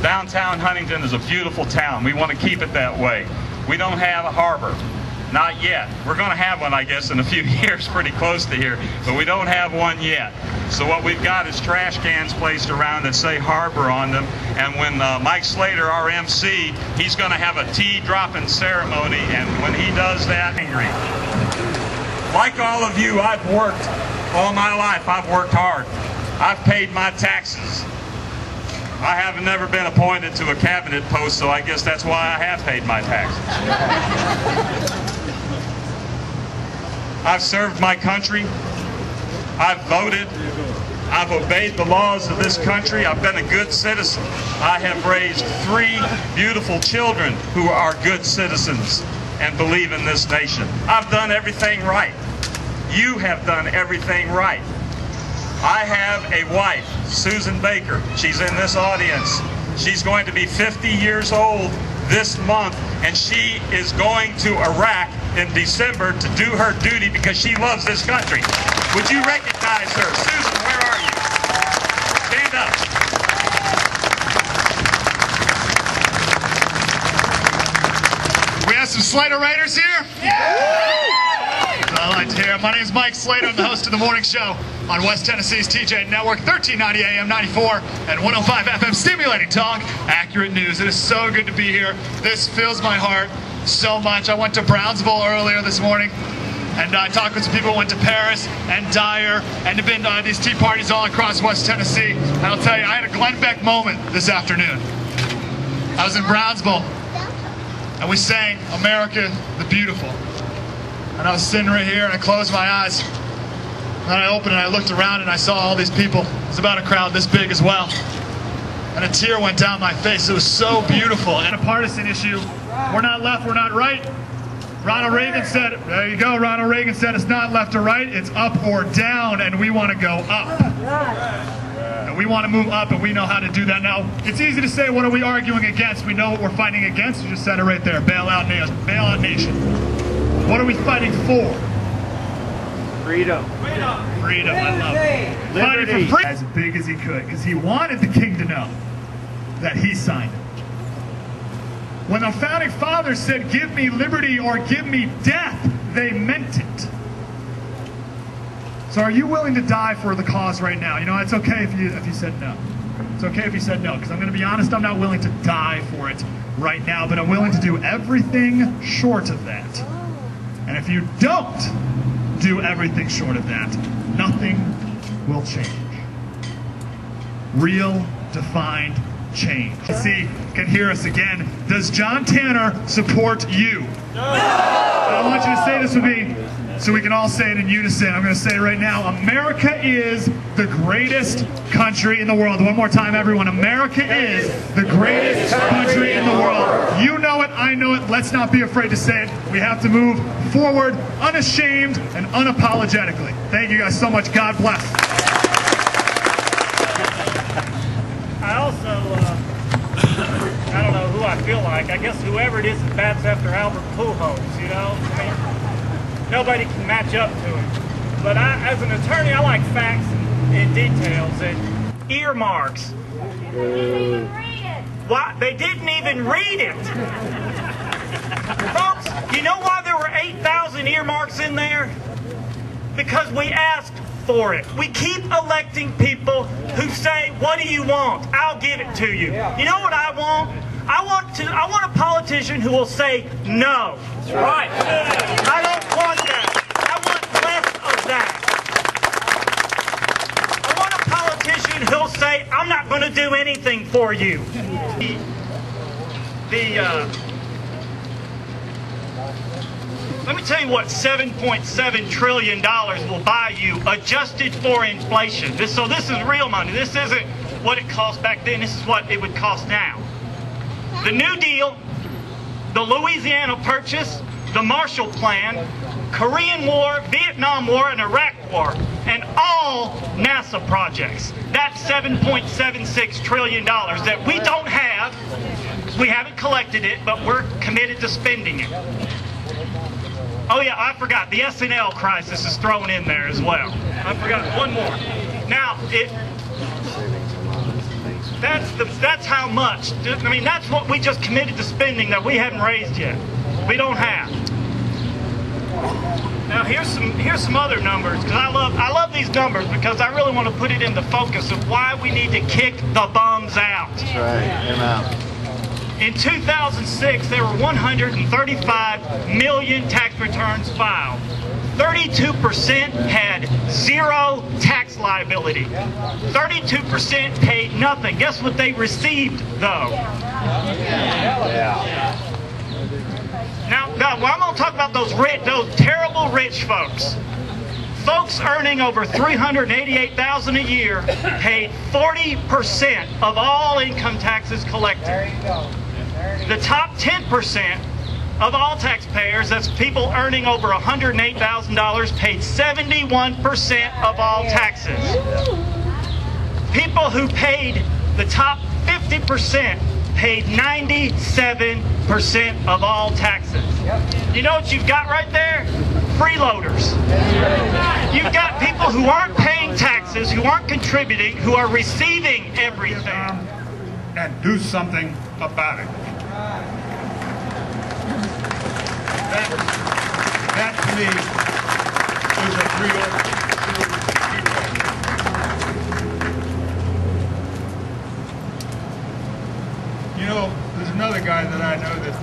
Downtown Huntingdon is a beautiful town. We want to keep it that way. We don't have a harbor. Not yet. We're going to have one, I guess, in a few years, pretty close to here, but we don't have one yet. So what we've got is trash cans placed around that say harbor on them, and when Mike Slater, our MC, he's going to have a tea dropping ceremony, and when he does that, angry. Like all of you, I've worked all my life. I've worked hard. I've paid my taxes. I have never been appointed to a cabinet post, so I guess that's why I have paid my taxes. I've served my country. I've voted. I've obeyed the laws of this country. I've been a good citizen. I have raised 3 beautiful children who are good citizens and believe in this nation. I've done everything right. You have done everything right. I have a wife, Susan Baker. She's in this audience. She's going to be 50 years old this month, and she is going to Iraq in December to do her duty because she loves this country. Would you recognize her? Susan, where are you? Stand up. We have some Slater Raiders here? Yeah! I like to hear. My name is Mike Slater. I'm the host of the morning show on West Tennessee's TJ Network, 1390 AM, 94 and 105 FM, stimulating talk, accurate news. It is so good to be here. This fills my heart so much. I went to Brownsville earlier this morning, and I talked with some people who went to Paris and Dyer, and have been these tea parties all across West Tennessee. And I'll tell you, I had a Glenn Beck moment this afternoon. I was in Brownsville, and we sang America the Beautiful. And I was sitting right here, and I closed my eyes. And then I opened and I looked around, and I saw all these people. It was about a crowd this big as well. And a tear went down my face. It was so beautiful. And a partisan issue. We're not left, we're not right. Ronald Reagan said, there you go, Ronald Reagan said it's not left or right, it's up or down, and we want to go up. And we want to move up, and we know how to do that. Now, it's easy to say, what are we arguing against? We know what we're fighting against. You just said it right there, bailout nation. What are we fighting for? Freedom. Freedom, I love it. Fighting for freedom. As big as he could, because he wanted the king to know that he signed it. When the founding fathers said, give me liberty or give me death, they meant it. So are you willing to die for the cause right now? You know, it's okay if you said no. It's okay if you said no, because I'm going to be honest, I'm not willing to die for it right now, but I'm willing to do everything short of that. And if you don't do everything short of that, nothing will change. Real, defined change. See, can hear us again. Does John Tanner support you? No! I want you to say this with me so we can all say it in unison. I'm going to say it right now. America is the greatest country in the world. One more time, everyone. America is the greatest country in the world. You know it. I know it. Let's not be afraid to say it. We have to move forward unashamed and unapologetically. Thank you guys so much. God bless. I also, I don't know who I feel like. I guess whoever it is that bats after Albert Pujols, you know? I mean, nobody can match up to him. But as an attorney, I like facts and details and earmarks. They didn't even read it. Why? They didn't even read it. Folks, you know why there were 8,000 earmarks in there? Because we asked for it. We keep electing people who say, what do you want? I'll give it to you. You know what I want? I want a politician who will say no. That's right. I don't want that. I want less of that. I want a politician who'll say, I'm not going to do anything for you. Let me tell you what $7.7 trillion will buy you adjusted for inflation. So this is real money. This isn't what it cost back then. This is what it would cost now. The New Deal the Louisiana Purchase, the Marshall Plan, Korean War, Vietnam War, and Iraq War, and all NASA projects. That's $7.76 trillion that we don't have. We haven't collected it, but we're committed to spending it. Oh yeah, I forgot, the S&L crisis is thrown in there as well. I forgot one more. Now, that's how much. I mean, that's what we just committed to spending that we haven't raised yet. We don't have. Now here's some other numbers, because I love these numbers because I really want to put it in the focus of why we need to kick the bums out. That's right. Amen. In 2006, there were 135 million tax returns filed. 32% had zero tax liability. 32% paid nothing. Guess what they received, though? Now I'm going to talk about those terrible rich folks. Folks earning over $388,000 a year paid 40% of all income taxes collected. The top 10% of all taxpayers, that's people earning over $108,000, paid 71% of all taxes. People who paid the top 50% paid 97% of all taxes. You know what you've got right there? Freeloaders. You've got people who aren't paying taxes, who aren't contributing, who are receiving everything. And do something about it. That to me is a real You know, there's another guy that I know that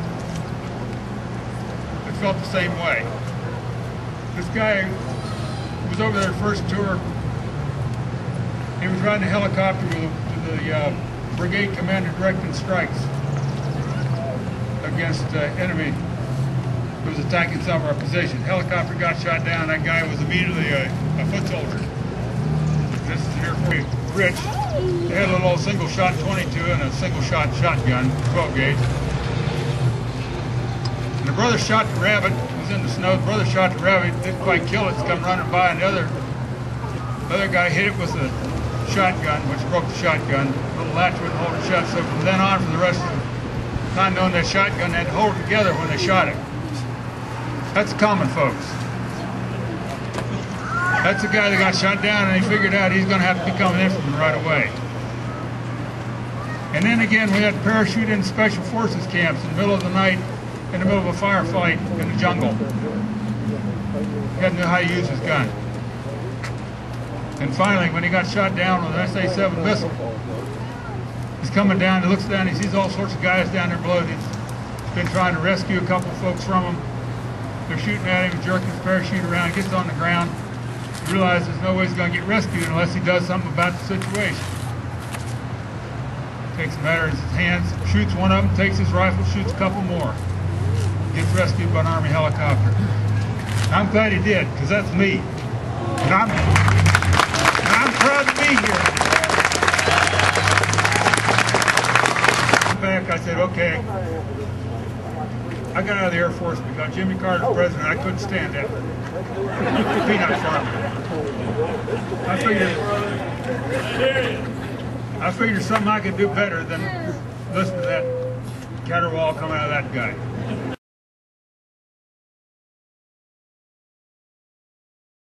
felt the same way. This guy was over their first tour. He was riding a helicopter with the brigade commander directing strikes against enemy who was attacking some of our position. Helicopter got shot down. That guy was immediately a foot soldier. This is here for you. Rich. They had a little single shot 22 and a single shot shotgun, 12 gauge. And the brother shot the rabbit. It was in the snow. The brother shot the rabbit. Didn't quite kill it. It's come running by, and the other guy hit it with a shotgun, which broke the shotgun. The little latch wouldn't hold it shut. So from then on, for the rest of the time, knowing that shotgun, they had to hold it together when they shot it. That's common, folks. That's the guy that got shot down, and he figured out he's going to have to be coming in from them right away. And then again, we had to parachute in special forces camps in the middle of the night, in the middle of a firefight in the jungle. He had to know how to use his gun. And finally, when he got shot down with an SA-7 missile, he's coming down, he looks down, he sees all sorts of guys down there below. He's been trying to rescue a couple of folks from him. They're shooting at him, jerking his parachute around, gets on the ground. He realizes there's no way he's going to get rescued unless he does something about the situation. Takes a matter in his hands, shoots one of them, takes his rifle, shoots a couple more. Gets rescued by an Army helicopter. I'm glad he did, because that's me. And I'm proud to be here. Back, I said, okay. I got out of the Air Force because Jimmy Carter was president. I couldn't stand that. Peanut farming. I figured something I could do better than listen to that caterwaul coming out of that guy.